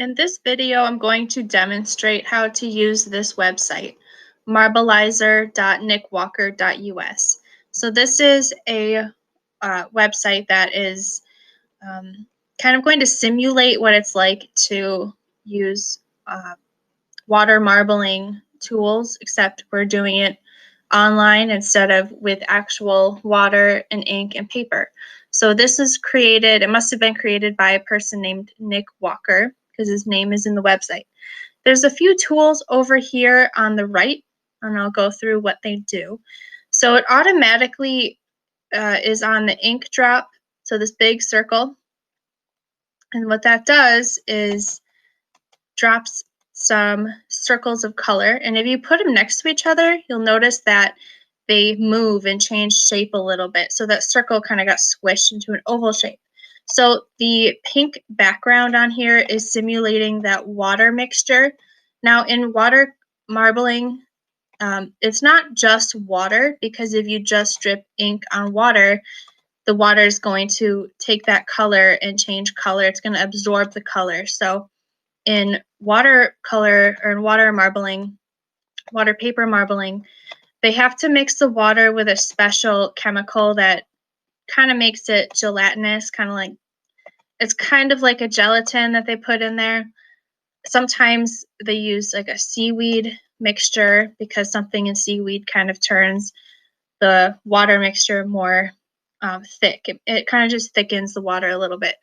In this video, I'm going to demonstrate how to use this website, marblizer.nickwalker.us. So this is a website that is kind of going to simulate what it's like to use water marbling tools, except we're doing it online instead of with actual water and ink and paper. So this is created, it must have been created by a person named Nick Walker, because his name is in the website. There's a few tools over here on the right, and I'll go through what they do. So it automatically is on the ink drop, so this big circle. And what that does is drops some circles of color. And if you put them next to each other, you'll notice that they move and change shape a little bit. So that circle kind of got squished into an oval shape. So the pink background on here is simulating that water mixture. Now in water marbling, it's not just water, because if you just drip ink on water, the water is going to take that color and change color. It's going to absorb the color. So in watercolor or in water marbling, water paper marbling, they have to mix the water with a special chemical that kind of makes it gelatinous, it's kind of like a gelatin that they put in there. Sometimes they use like a seaweed mixture, because something in seaweed kind of turns the water mixture more thick. It kind of just thickens the water a little bit.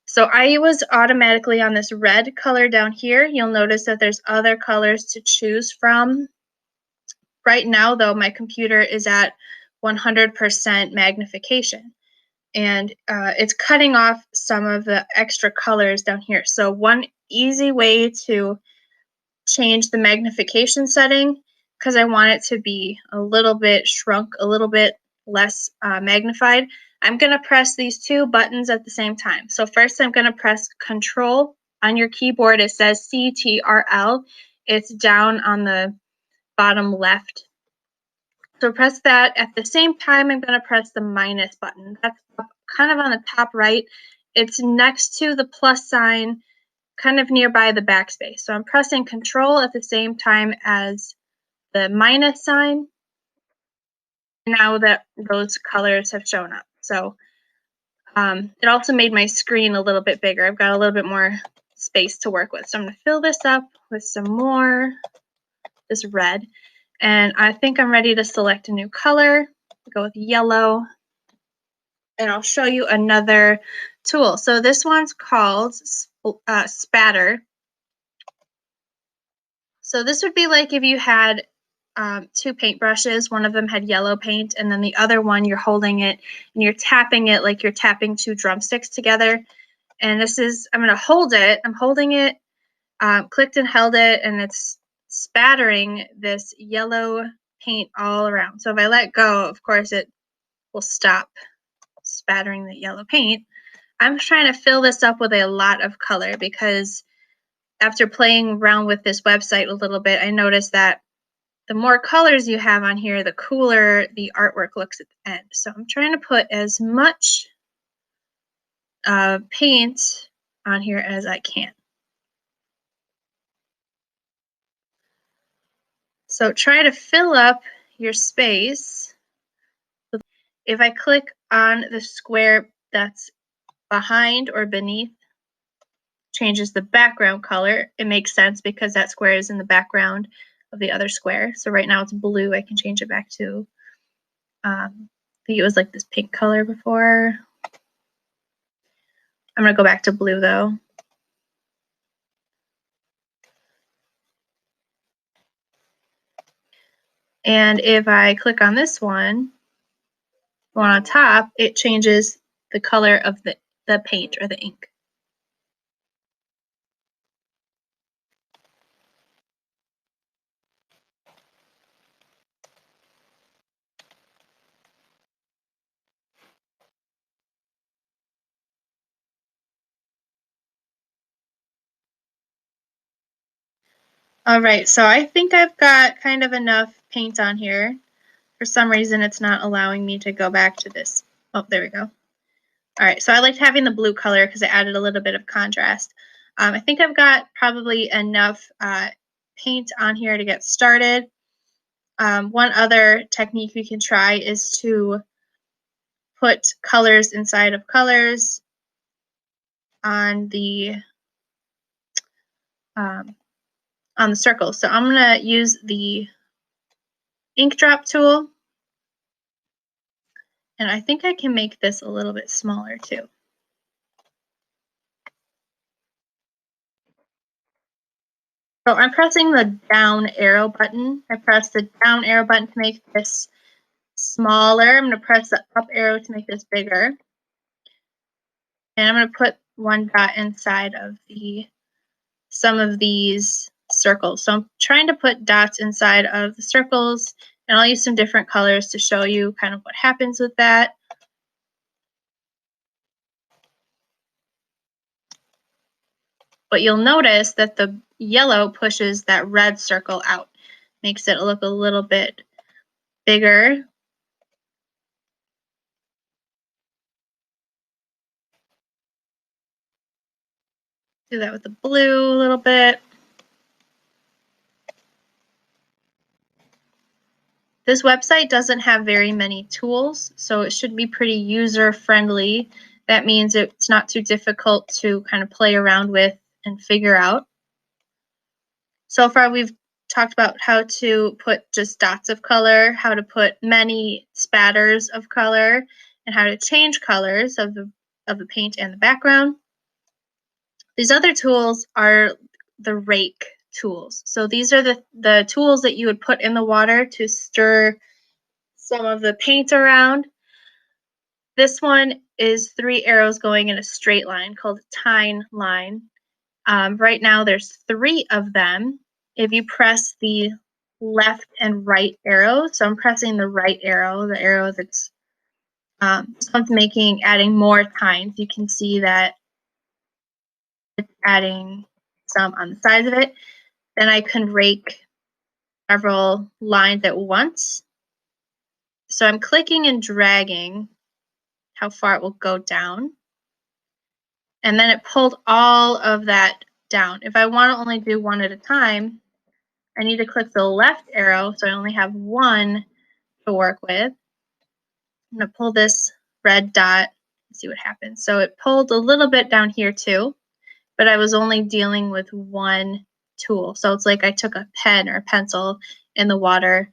So I was automatically on this red color down here. You'll notice that there's other colors to choose from. Right now, though, my computer is at 100% magnification, and it's cutting off some of the extra colors down here. So one easy way to change the magnification setting, because I want it to be a little bit shrunk, a little bit less magnified, I'm going to press these two buttons at the same time. So first I'm going to press Control. On your keyboard it says CTRL. It's down on the bottom left. So press that. At the same time, I'm going to press the minus button. That's kind of on the top right. It's next to the plus sign, kind of nearby the backspace. So I'm pressing Control at the same time as the minus sign. Now that those colors have shown up. So it also made my screen a little bit bigger. I've got a little bit more space to work with. So I'm going to fill this up with some more, this red. And I think I'm ready to select a new color. Go with yellow. And I'll show you another tool. So this one's called Spatter. So this would be like if you had two paintbrushes. One of them had yellow paint, and then the other one you're holding it and you're tapping it like you're tapping two drumsticks together. And this is, I'm going to hold it. I'm holding it, clicked and held it, and it's spattering this yellow paint all around. So if I let go, of course, it will stop spattering the yellow paint. I'm trying to fill this up with a lot of color, because after playing around with this website a little bit, I noticed that the more colors you have on here, the cooler the artwork looks at the end. So I'm trying to put as much paint on here as I can. So try to fill up your space. If I click on the square that's behind or beneath, changes the background color. It makes sense because that square is in the background of the other square. So right now it's blue. I can change it back to, I think it was like this pink color before. I'm going to go back to blue though. And if I click on this one on top, it changes the color of the paint or the ink. All right, so I think I've got kind of enough paint on here. For some reason, it's not allowing me to go back to this. Oh, there we go. All right, so I liked having the blue color because it added a little bit of contrast. I think I've got probably enough paint on here to get started. One other technique you can try is to put colors inside of colors on the circle. So I'm going to use the ink drop tool, and I think I can make this a little bit smaller too. So I'm pressing the down arrow button. I press the down arrow button to make this smaller. I'm going to press the up arrow to make this bigger. And I'm going to put one dot inside of some of these circles. So I'm trying to put dots inside of the circles, and I'll use some different colors to show you kind of what happens with that. But you'll notice that the yellow pushes that red circle out, makes it look a little bit bigger. Do that with the blue a little bit. This website doesn't have very many tools, so it should be pretty user-friendly. That means it's not too difficult to kind of play around with and figure out. So far we've talked about how to put just dots of color, how to put many spatters of color, and how to change colors of the paint and the background. These other tools are the rake tools. So these are the tools that you would put in the water to stir some of the paint around. This one is 3 arrows going in a straight line called a tine line. Right now there's 3 of them. If you press the left and right arrow, so I'm pressing the right arrow, the arrow that's adding more tines. You can see that it's adding some on the sides of it. Then I can rake several lines at once. So I'm clicking and dragging how far it will go down. And then it pulled all of that down. If I want to only do one at a time, I need to click the left arrow so I only have one to work with. I'm going to pull this red dot and see what happens. So it pulled a little bit down here too, but I was only dealing with one tool. So it's like I took a pen or a pencil in the water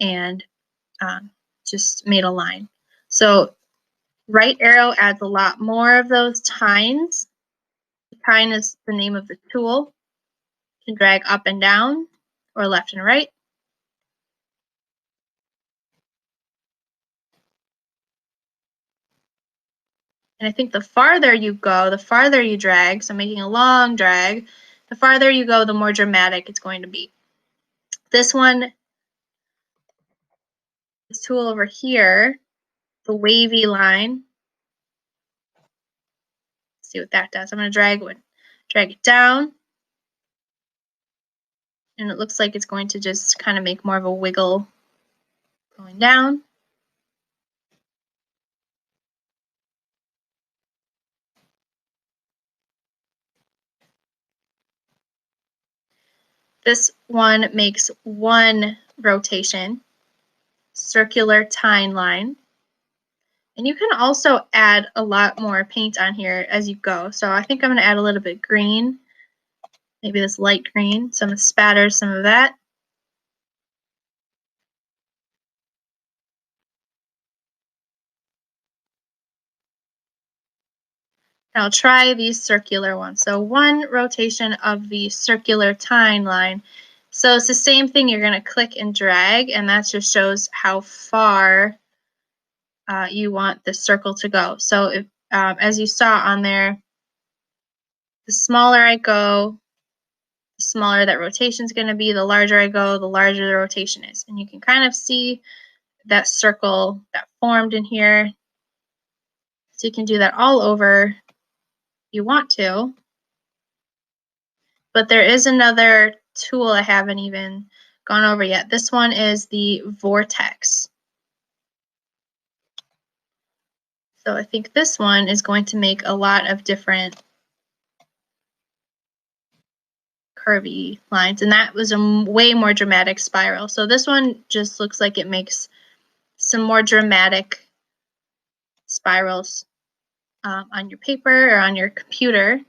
and just made a line. So right arrow adds a lot more of those tines. Tine is the name of the tool. You can drag up and down or left and right. And I think the farther you go, the farther you drag, so making a long drag, the farther you go, the more dramatic it's going to be. This one, this tool over here, the wavy line, let's see what that does. I'm going to drag it down, and it looks like it's going to just kind of make more of a wiggle going down. This one makes one rotation, circular tine line. And you can also add a lot more paint on here as you go. So I think I'm going to add a little bit green, maybe this light green. So I'm going to spatter some of that. I'll try these circular ones. So one rotation of the circular tine line. So it's the same thing. You're going to click and drag, and that just shows how far you want the circle to go. So if, as you saw on there, the smaller I go, the smaller that rotation is going to be. The larger I go, the larger the rotation is. And you can kind of see that circle that formed in here. So you can do that all over if you want to. But there is another tool I haven't even gone over yet. This one is the vortex. So I think this one is going to make a lot of different curvy lines, and that was a way more dramatic spiral. So this one just looks like it makes some more dramatic spirals on your paper or on your computer.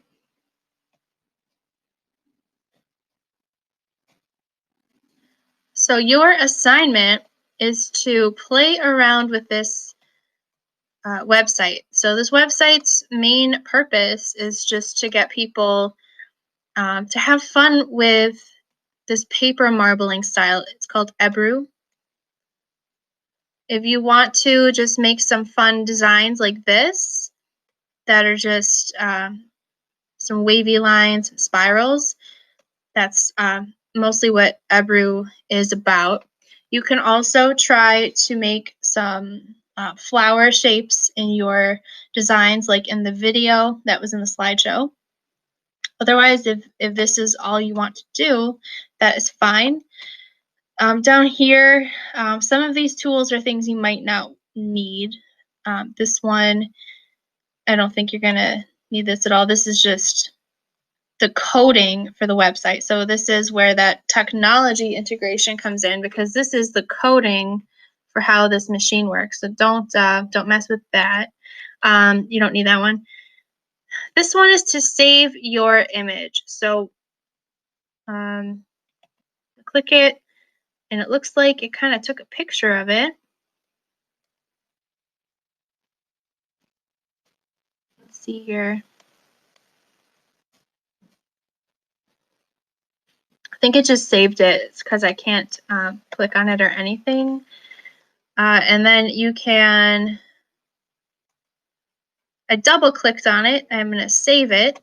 So your assignment is to play around with this website. So this website's main purpose is just to get people to have fun with this paper marbling style. It's called Ebru. If you want to just make some fun designs like this that are just some wavy lines, spirals, that's mostly what Ebru is about. You can also try to make some flower shapes in your designs, like in the video that was in the slideshow. Otherwise, if this is all you want to do, that is fine. Down here, some of these tools are things you might not need. This one, I don't think you're going to need this at all. This is just the coding for the website. So this is where that technology integration comes in, because this is the coding for how this machine works. So don't mess with that. You don't need that one. This one is to save your image. So click it, and it looks like it kind of took a picture of it. Let's see here. I think it just saved it. It's because I can't click on it or anything. And then you can, I double clicked on it. I'm going to save it.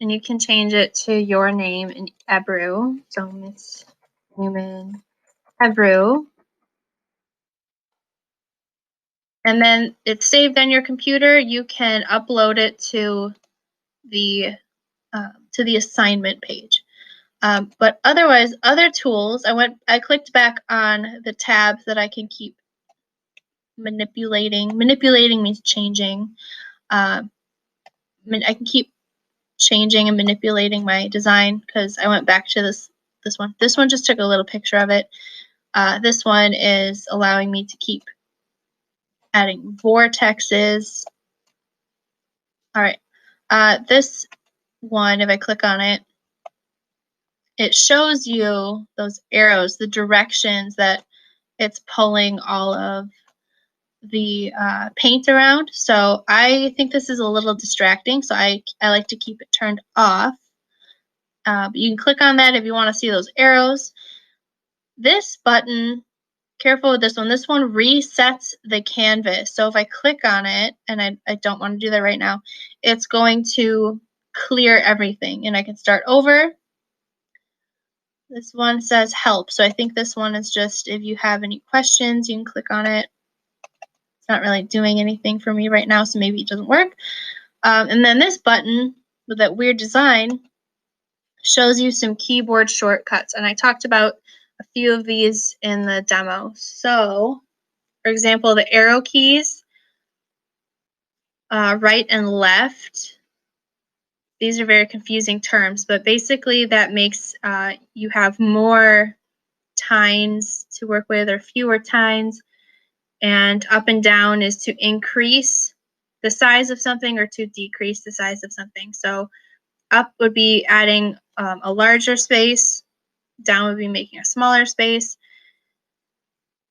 And you can change it to your name in Ebru. So Miss Newman Ebru. And then it's saved on your computer. You can upload it to the assignment page. But otherwise, other tools, I clicked back on the tabs that I can keep manipulating. Manipulating means changing. I can keep changing and manipulating my design, because I went back to this one. This one just took a little picture of it. This one is allowing me to keep adding vortexes. All right. This one, if I click on it, it shows you those arrows, the directions that it's pulling all of the paint around. So I think this is a little distracting, so I like to keep it turned off. But you can click on that if you want to see those arrows. This button, careful with this one. This one resets the canvas. So if I click on it, and I don't want to do that right now, it's going to clear everything, and I can start over. This one says help. So I think this one is just if you have any questions, you can click on it. It's not really doing anything for me right now, so maybe it doesn't work. And then this button with that weird design shows you some keyboard shortcuts. And I talked about a few of these in the demo. So, for example, the arrow keys, right and left. These are very confusing terms, but basically that makes you have more tines to work with or fewer tines. And up and down is to increase the size of something or to decrease the size of something. So up would be adding a larger space. Down would be making a smaller space.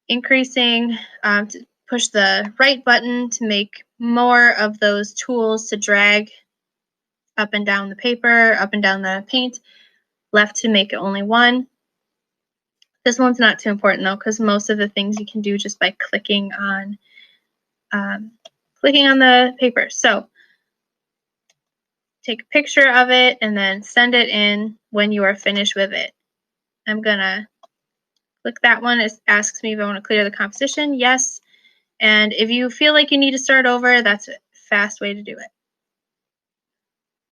Increasing, to push the right button to make more of those tools to drag up and down the paper, up and down the paint. Left to make it only one. This one's not too important though, because most of the things you can do just by clicking on the paper. So take a picture of it and then send it in when you are finished with it. I'm gonna click that one. It asks me if I want to clear the composition. Yes. And if you feel like you need to start over, that's a fast way to do it.